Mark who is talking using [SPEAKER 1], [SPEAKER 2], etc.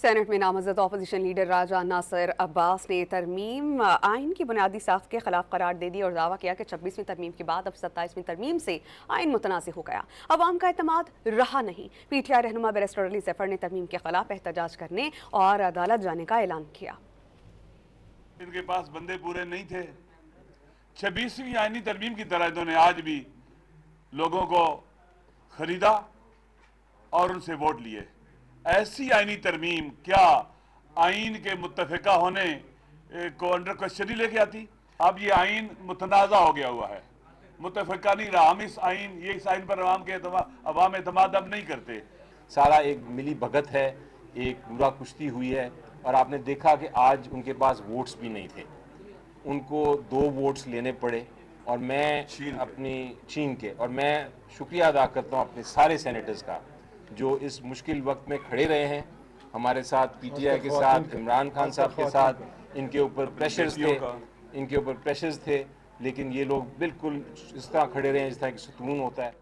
[SPEAKER 1] Senate में नामजद opposition leader राजा नासिर अब्बास ने तरमीम आइन की बुनियादी साख्त के खिलाफ करार दे दी और दावा किया कि 26वीं तरमीम के बाद अब 27वीं तरमीम से आइन मुतनाज़ हो गया। अवाम का एतमाद रहा नहीं। पीटीआई रहनुमा बैरिस्टर अली ज़फ़र ने तरमीम के खिलाफ एहतजाज करने और अदालत जाने का ऐलान किया।
[SPEAKER 2] इनके पास बंदे पूरे नहीं थे। 26वीं आइनी तरमीम की तरह इन्होंने आज भी लोगों को खरीदा और उनसे वोट लिए। ऐसी आइनी तरमीम क्या आइन के मुत्तफिका होने को अंडर क्वेश्चन ही लेके आती? अब ये आइन मुतनाज़ा हो गया हुआ है, मुत्तफिका नहीं रहा। हम इस आइन पर अवाम एतमाद अब नहीं करते।
[SPEAKER 3] सारा एक मिली भगत है, एक बुरा कुश्ती हुई है और आपने देखा कि आज उनके पास वोट्स भी नहीं थे, उनको 2 वोट्स लेने पड़े। और मैं चीन के और मैं शुक्रिया अदा करता हूँ अपने सारे सेनेटर्स का जो इस मुश्किल वक्त में खड़े रहे हैं हमारे साथ, पीटीआई के साथ, इमरान खान साहब के साथ। इनके ऊपर प्रेशर्स थे लेकिन ये लोग बिल्कुल इस तरह खड़े रहे हैं जिस तरह कि सुकून होता है।